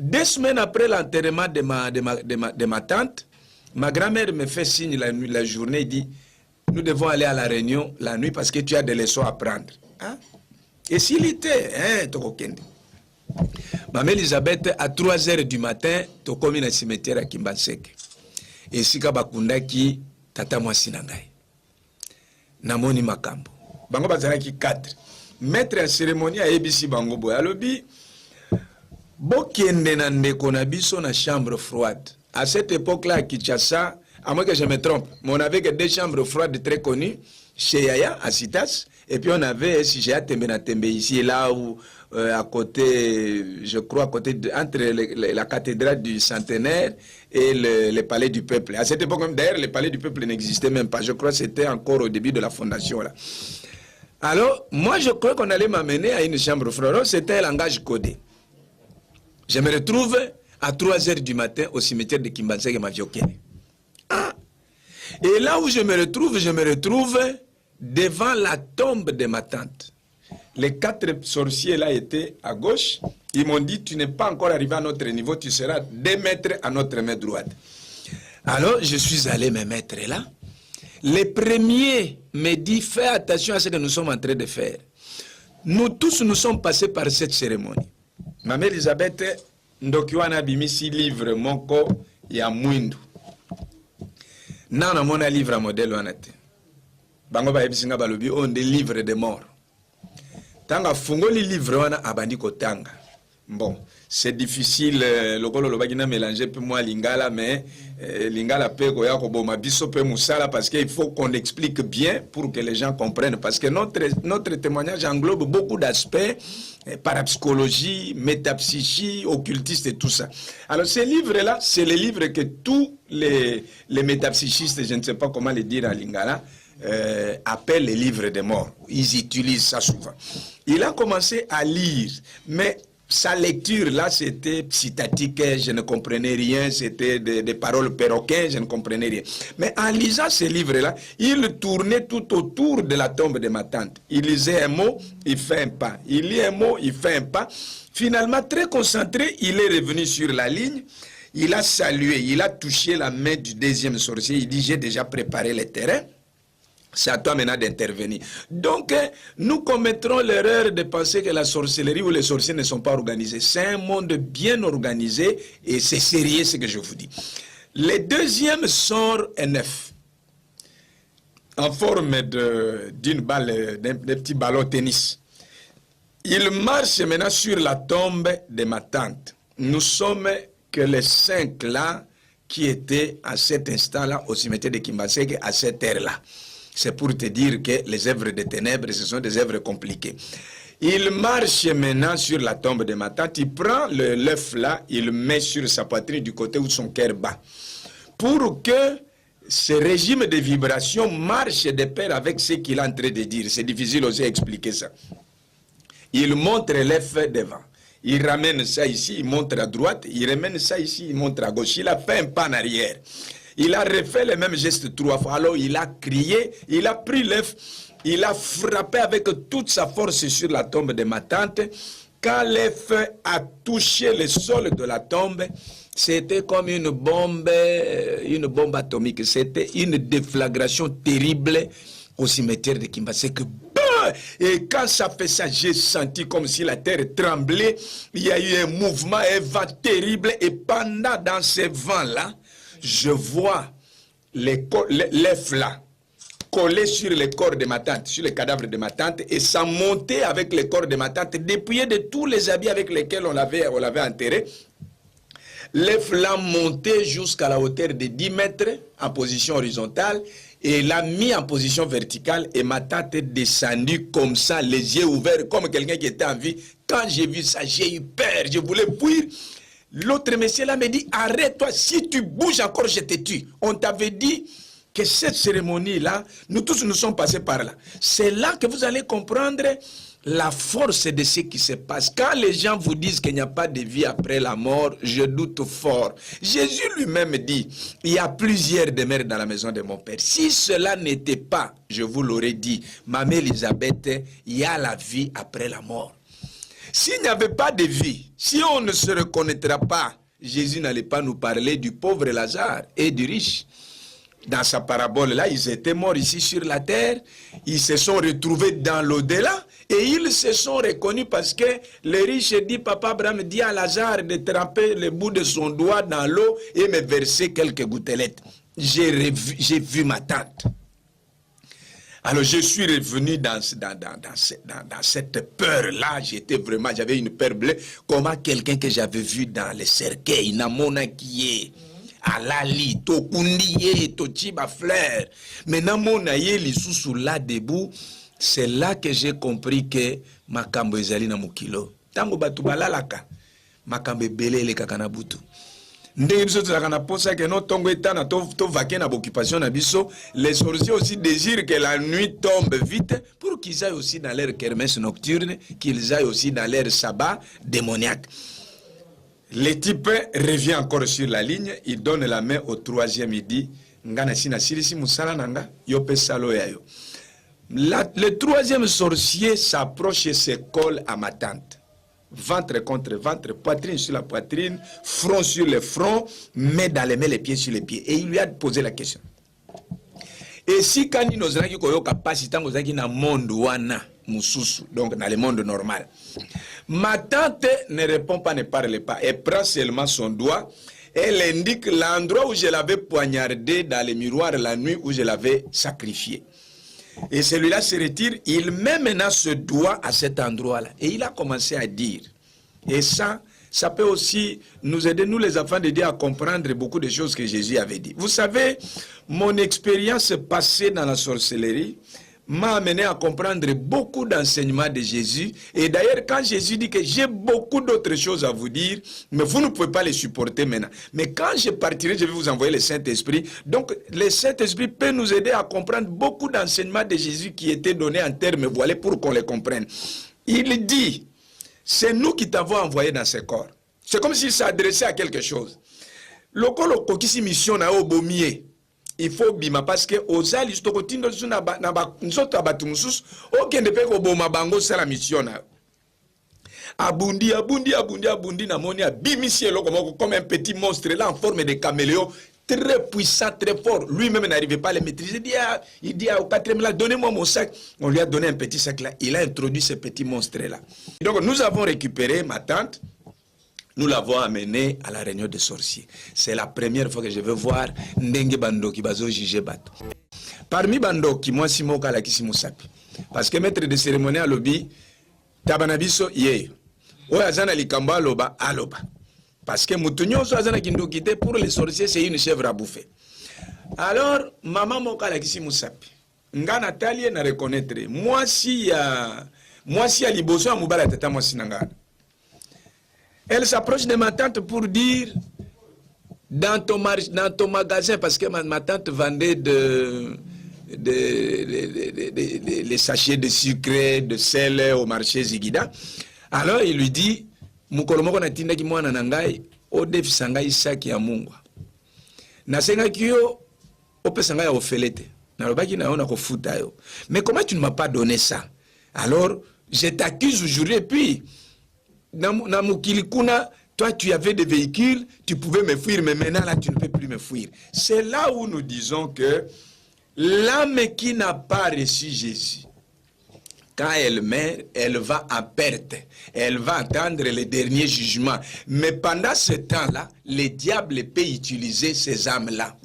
2 semaines après l'enterrement de ma tante, ma grand-mère me fait signe la journée, il dit, nous devons aller à la réunion la nuit parce que tu as des leçons à prendre. Hein? Et s'il était, hein, Tokokende. Maman Elisabeth, à 3 heures du matin, tu as commis dans le cimetière à Kimbanseke. Et si tu as qui tata mwasi nangai. Namoni makambo. Bango bazalaki 4. Maître en cérémonie à ABC Bango Boy. Alobi, bokende na ndeko na biso na chambre froide. À cette époque-là, à Kinshasa, à moins que je me trompe, mais on avait que 2 chambres froides très connues, chez Yaya, à Citas, et puis on avait, si j'ai Tembe ici, là où, à côté, je crois, à côté entre la cathédrale du Centenaire et le palais du peuple. À cette époque, d'ailleurs, le palais du peuple n'existait même pas. Je crois que c'était encore au début de la fondation, là. Alors, moi, je crois qu'on allait m'amener à une chambre froide. C'était un langage codé. Je me retrouve à 3 heures du matin au cimetière de Kimbanseke Maviokene. Ah. Et là où je me retrouve devant la tombe de ma tante. Les 4 sorciers là étaient à gauche. Ils m'ont dit, tu n'es pas encore arrivé à notre niveau, tu seras 2 mètres à notre main droite. Alors, je suis allé me mettre là. Les premiers me disent, fais attention à ce que nous sommes en train de faire. Nous tous, nous sommes passés par cette cérémonie. Maman Elisabeth, ndokiwana bimisi livre moko ya mwindu. Nana mona livre modèle wanate. Bango ba ebisinga balobi on des livres de mort. Tanga fungoli livre wana abandi kotanga. Bon, c'est difficile lokolo lobagina mélanger peu moi lingala mais lingala pe ko ya ko boma biso pe musala parce qu'il faut qu'on explique bien pour que les gens comprennent parce que notre témoignage englobe beaucoup d'aspects parapsychologie, métapsychie, occultiste et tout ça. Alors ces livres-là, c'est les livres que tous les métapsychistes, je ne sais pas comment les dire en lingala, appellent les livres des morts. Ils utilisent ça souvent. Il a commencé à lire, mais sa lecture là c'était psytatique, je ne comprenais rien, c'était des paroles perroquets, je ne comprenais rien. Mais en lisant ces livres là, il tournait tout autour de la tombe de ma tante. Il lisait un mot, il fait un pas. Il lit un mot, il fait un pas. Finalement, très concentré, il est revenu sur la ligne. Il a salué, il a touché la main du 2e sorcier. Il dit, j'ai déjà préparé le terrain. C'est à toi maintenant d'intervenir. Donc, nous commettrons l'erreur de penser que la sorcellerie ou les sorciers ne sont pas organisés. C'est un monde bien organisé et c'est sérieux ce que je vous dis. Le 2e sort un œuf en forme d'une balle, d'un petit ballon tennis. Il marche maintenant sur la tombe de ma tante. Nous sommes que les 5 là qui étaient à cet instant-là au cimetière de Kimbanseke à cette heure-là. C'est pour te dire que les œuvres des ténèbres, ce sont des œuvres compliquées. Il marche maintenant sur la tombe de ma tante, il prend l'œuf là, il le met sur sa poitrine du côté où son cœur bat. Pour que ce régime de vibration marche de pair avec ce qu'il est en train de dire. C'est difficile aussi à expliquer ça. Il montre l'œuf devant. Il ramène ça ici, il montre à droite, il ramène ça ici, il montre à gauche. Il a fait un pas en arrière. Il a refait le même geste 3 fois. Alors il a crié, il a pris l'œuf, il a frappé avec toute sa force sur la tombe de ma tante. Quand l'œuf a touché le sol de la tombe, c'était comme une bombe atomique. C'était une déflagration terrible au cimetière de Kimbanseke. Et quand ça fait ça, j'ai senti comme si la terre tremblait. Il y a eu un mouvement, un vent terrible. Et pendant dans ce vent-là, je vois l'œuf là collé sur le corps de ma tante, sur le cadavre de ma tante, et ça montait avec le corps de ma tante, dépouillé de tous les habits avec lesquels on l'avait enterré. L'œuf là montait jusqu'à la hauteur de 10 mètres en position horizontale, et l'a mis en position verticale, et ma tante est descendue comme ça, les yeux ouverts, comme quelqu'un qui était en vie. Quand j'ai vu ça, j'ai eu peur, je voulais fuir. L'autre monsieur là me dit, arrête-toi, si tu bouges encore, je te tue. On t'avait dit que cette cérémonie-là, nous tous nous sommes passés par là. C'est là que vous allez comprendre la force de ce qui se passe. Quand les gens vous disent qu'il n'y a pas de vie après la mort, je doute fort. Jésus lui-même dit, il y a plusieurs demeures dans la maison de mon Père. Si cela n'était pas, je vous l'aurais dit, Maman Elisabeth, il y a la vie après la mort. S'il n'y avait pas de vie, si on ne se reconnaîtra pas, Jésus n'allait pas nous parler du pauvre Lazare et du riche. Dans sa parabole-là, ils étaient morts ici sur la terre, ils se sont retrouvés dans l'au-delà et ils se sont reconnus parce que le riche dit, Papa Abraham dit à Lazare de tremper le bout de son doigt dans l'eau et me verser quelques gouttelettes. J'ai vu ma tante. Alors je suis revenu dans cette peur-là, j'avais une peur bleue, comment quelqu'un que j'avais vu dans le cercueil, Namona qui est... Alali, Tokundiye, Tochiba fleur. Maintenant, mon aïe, les sous là debout, c'est là que j'ai compris que Makambo ezali na mukilo. Tango batu balalaka, Makambo belé le kakanabutu. Ndenge biso tozalaka posa que non tongo etana to vaquer na occupation na biso, les sorciers aussi désirent que la nuit tombe vite pour qu'ils aillent aussi dans leur kermesse nocturne, qu'ils aillent aussi dans leur sabbat démoniaque. Le type revient encore sur la ligne, il donne la main au troisième, il dit le troisième sorcier s'approche et se colle à ma tante. Ventre contre ventre, poitrine sur la poitrine, front sur le front, main dans les mains, les pieds sur les pieds. Et il lui a posé la question. Et si quand il nous a dit qu'il na monde wana mususu, donc dans le monde normal, ma tante ne répond pas, ne parle pas. Elle prend seulement son doigt. Elle indique l'endroit où je l'avais poignardé dans le miroir la nuit où je l'avais sacrifié. Et celui-là se retire. Il met maintenant ce doigt à cet endroit-là. Et il a commencé à dire. Et ça peut aussi nous aider, nous les enfants de Dieu, à comprendre beaucoup de choses que Jésus avait dit. Vous savez, mon expérience passée dans la sorcellerie m'a amené à comprendre beaucoup d'enseignements de Jésus. Et d'ailleurs, quand Jésus dit que j'ai beaucoup d'autres choses à vous dire, mais vous ne pouvez pas les supporter maintenant. Mais quand je partirai, je vais vous envoyer le Saint-Esprit. Donc, le Saint-Esprit peut nous aider à comprendre beaucoup d'enseignements de Jésus qui étaient donnés en termes voilés pour qu'on les comprenne. Il dit, c'est nous qui t'avons envoyé dans ce corps. C'est comme s'il s'adressait à quelque chose. Le kokisi mission na obomier. Il faut bima parce que ozali stokotindo na nzoto abatu mususu okende pe ko boma bango sala mission na abundi na moni abimisi eloko comme un petit monstre là en forme de caméléon, très puissant, très fort. Lui-même n'arrivait pas à le maîtriser. Il dit au quatrième là, donnez-moi mon sac. On lui a donné un petit sac là. Il a introduit ce petit monstre là. Donc nous avons récupéré ma tante. Nous l'avons amené à la réunion des sorciers. C'est la première fois que je veux voir Ndenge Bandoki bazo juger bato. Parmi Bandoki, moi Simoka la Kisimusapi. Parce que maître de cérémonie à lobby, Tabanabiso ye. Oya zana likamba aloba aloba. Parce que Moutounio so azana kindokite pour les sorciers c'est une chèvre à bouffer. Alors maman Moka la Kisimusapi. Nga Nathalie na reconnaître. Moi si ya liboso ya mubala tata moi sinanga. Elle s'approche de ma tante pour dire, dans ton magasin, parce que ma tante vendait les sachets de sucre, de sel au marché Zigida. Alors il lui dit, Mukolomoko na tinda ki mwana nangai, odef sangai saki ya mungwa. Na senga kiyo, ope sangai ya ofelete. Na lobaki na ona kofuta yo. Mais comment tu ne m'as pas donné ça? Alors, je t'accuse aujourd'hui, et puis, toi tu avais des véhicules, tu pouvais me fuir, mais maintenant là tu ne peux plus me fuir. C'est là où nous disons que l'âme qui n'a pas reçu Jésus, quand elle meurt, elle va en perte, elle va attendre le dernier jugement. Mais pendant ce temps-là, le diable peut utiliser ces âmes-là.